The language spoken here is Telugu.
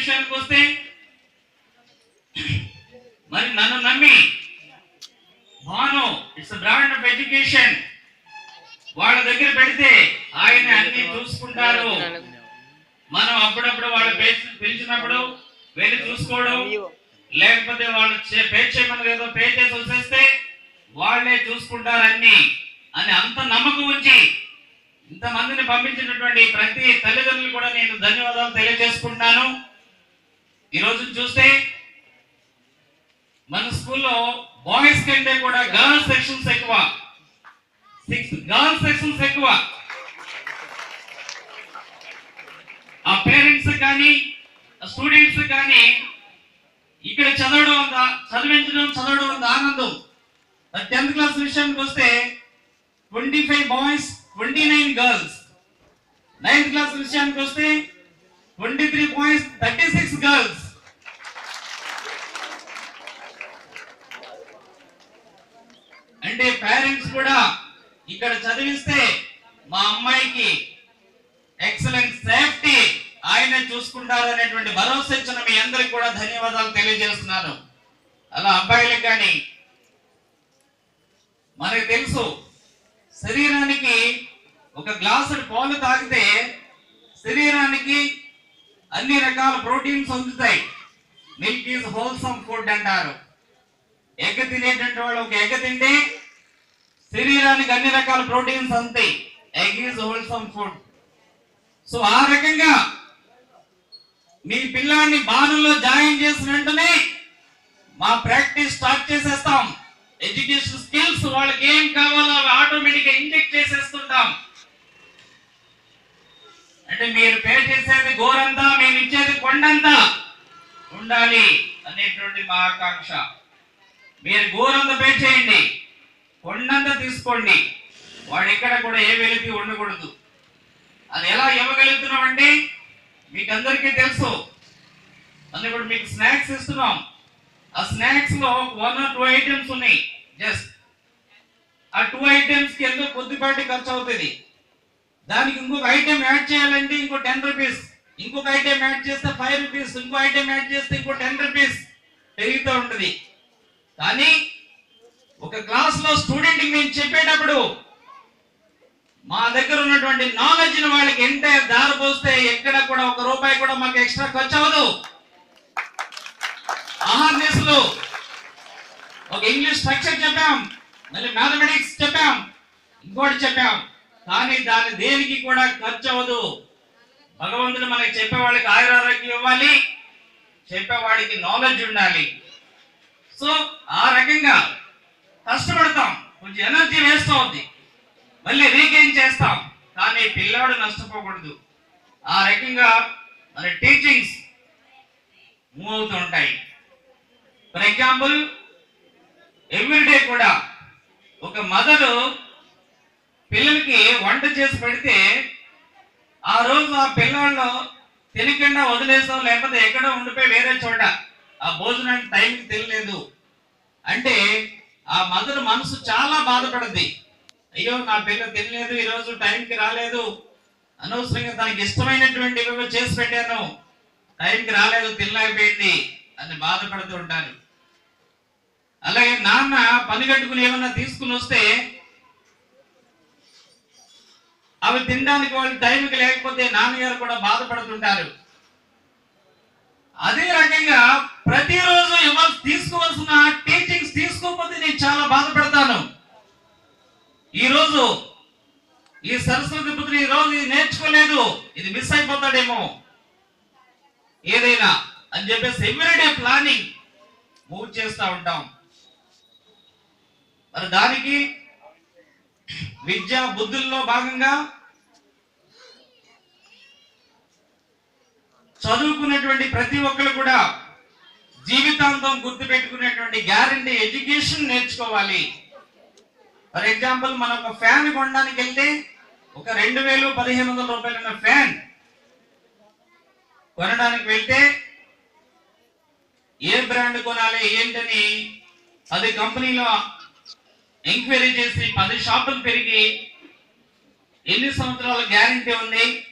విషయానికి వస్తే మరి నన్ను నమ్మి Bhanu it's brand of education వాళ్ళ దగ్గర పెడితే ఆయన అన్ని చూసుకుంటారు. మనం అప్పుడప్పుడు వాళ్ళు పిలిచినప్పుడు వెళ్ళి చూసుకోవడం, లేకపోతే వాళ్ళు పే చేయమని ఏదో పే చేసి వచ్చేస్తే వాళ్ళే చూసుకుంటారు అన్ని అని అంత నమ్మకం ఉంచి ఇంతమందిని పంపించినటువంటి ప్రతి తల్లిదండ్రులు కూడా నేను ధన్యవాదాలు తెలియజేసుకుంటున్నాను. ఈరోజు చూస్తే మన స్కూల్లో బాయ్స్ కంటే కూడా గర్ల్స్ సెక్షన్స్ ఎక్కువ, 6 గర్ల్స్ సెక్షన్స్ ఎక్కువ. ఆ పేరెంట్స్ కానీ స్టూడెంట్స్ కానీ ఇక్కడ చదవడం అంత ఆనందం. 10th క్లాస్ విషయానికి వస్తే 25 బాయ్స్ 29 గర్ల్స్. 9th క్లాస్ విషయానికి వస్తే 23 బాయ్స్ 36 గర్ల్స్. అంటే పేరెంట్స్ కూడా ఇక్కడ చదివిస్తే మా అమ్మాయికి ఎక్సలెంట్ సేఫ్టీ ఆయన చూసుకుంటారు అనేటువంటి భరోసా ఇచ్చిన మీ అందరికి కూడా ధన్యవాదాలు తెలియజేస్తున్నాను. అలా అబ్బాయిలకు కానీ మనకు తెలుసు శరీరానికి ఒక గ్లాసుడు పాలు తాగితే శరీరానికి అన్ని రకాల ప్రోటీన్స్ అందుతాయి. మిల్క్ ఈజ్ హోల్సమ్ ఫుడ్ అంటారు. ఎగ్ తినేటువంటి వాళ్ళు ఒక ఎగ్ తింటే శరీరానికి అన్ని రకాల ప్రోటీన్స్ అందుతాయి. Egg is wholesome food. So ఆ రకంగా మీ పిల్లాన్ని బాణంలో జాయిన్ చేసిన వెంటనే మా ప్రాక్టీస్ స్టార్ట్ చేసేస్తాం. ఎడ్యుకేషన్ స్కిల్స్ వాళ్ళకి ఏం కావాలో అవి ఆటోమేటిక్ గా ఇంజెక్ట్ చేసేస్తుంటాం. అంటే మీరు పే చేసేది గోరంతా, మేము ఇచ్చేది కొండంతా ఉండాలి అనేటువంటి మా ఆకాంక్ష. మీరు గోరంతా పే చేయండి, కొండంతా తీసుకోండి. వాడు ఎక్కడ కూడా ఏ వెలికి ఉండకూడదు. అది ఎలా ఇవ్వగలుగుతున్నాం అంటే మీకు అందరికీ తెలుసు. అందుకని మీకు స్నాక్స్ ఇస్తున్నాం. ఆ స్నాక్స్ లో 1 or 2 ఐటమ్స్ ఉన్నాయి. జస్ట్ ఆ 2 ఐటమ్స్ కి ఎంతో కొద్దిపాటి ఖర్చు అవుతుంది. దానికి ఇంకొక ఐటమ్ యాడ్ చేయాలంటే ఇంకో 10 రూపీస్, ఇంకొక ఐటమ్ యాడ్ చేస్తే 5 రూపీస్, ఇంకో ఐటమ్ యాడ్ చేస్తే ఇంకో 10 రూపీస్ పెరుగుతూ ఉంటుంది. కానీ ఒక క్లాస్ లో స్టూడెంట్ కి మేము చెప్పేటప్పుడు మా దగ్గర ఉన్నటువంటి నాలెడ్జ్ ని వాళ్ళకి ఎంత దారిపోస్తే ఎక్కడ కూడా 1 రూపాయి కూడా మాకు ఎక్స్ట్రా ఖర్చు అవ్వదు. ఆహార్నిస్లో ఒక ఇంగ్లీష్ స్ట్రక్చర్ చెప్పాం, మళ్ళీ మ్యాథమెటిక్స్ చెప్పాం, ఇంకోటి చెప్పాం. కానీ దాని దేనికి కూడా ఖర్చు అవ్వదు. భగవంతుడు మనకి చెప్పేవాళ్ళకి ఆయురారోగ్యం ఇవ్వాలి, చెప్పేవాడికి నాలెడ్జ్ ఉండాలి. సో ఆ రకంగా కష్టపడతాం, కొంచెం ఎనర్జీ వేస్ట్ అవుద్ది, మళ్ళీ రీగెయిన్ చేస్తాం. కానీ పిల్లాడు నష్టపోకూడదు. ఆ రకంగా మన టీచింగ్స్ మూవ్ అవుతూ ఉంటాయి. ఫర్ ఎగ్జాంపుల్ ఎవ్రీడే కూడా ఒక మదరు పిల్లలకి వంట చేసి పెడితే ఆ రోజు ఆ పిల్లల్లో తినకుండా వదిలేసాం, లేకపోతే ఎక్కడో ఉండిపోయి వేరే చోట ఆ భోజనానికి టైంకి తినలేదు అంటే ఆ మదర్ మనసు చాలా బాధపడుద్ది. అయ్యో నా పిల్ల తినలేదు, ఈరోజు టైంకి రాలేదు, అనవసరంగా తనకి ఇష్టమైనటువంటి చేసి పెట్టాను, టైంకి రాలేదు, తినలేకపోయింది అని బాధపడుతూ ఉంటారు. అలాగే నాన్న పని కట్టుకుని ఏమన్నా తీసుకుని వస్తే అవి తినడానికి వాళ్ళు టైంకి లేకపోతే నాన్నగారు కూడా బాధపడుతుంటారు. అదే రకంగా ప్రతిరోజు తీసుకోవాల్సిన టీచింగ్స్ తీసుకోకపోతే నేను చాలా బాధపడతాను. ఈరోజు ఈ సరస్వతి పుత్రి ఈరోజు ఇది నేర్చుకోలేదు, ఇది మిస్ అయిపోతాడేమో ఏదైనా అని చెప్పేసి ఎవ్రీడే ప్లానింగ్ మూవ్ చేస్తూ ఉంటాం. మరి దానికి విద్యా బుద్ధుల్లో భాగంగా చదువుకున్నటువంటి ప్రతి ఒక్కరు కూడా జీవితాంతం గుర్తు పెట్టుకునేటువంటి గ్యారంటీ ఎడ్యుకేషన్ నేర్చుకోవాలి. ఫర్ ఎగ్జాంపుల్ మనం ఒక ఫ్యాన్ కొనడానికి వెళ్తే ఒక 2000-1500 రూపాయల ఫ్యాన్ కొనడానికి వెళ్తే ఏ బ్రాండ్ కొనాలి ఏంటని 10 కంపెనీలో ఎంక్వైరీ చేసి 10 షాపులు పెరిగి ఎన్ని సంవత్సరాల గ్యారంటీ ఉంది,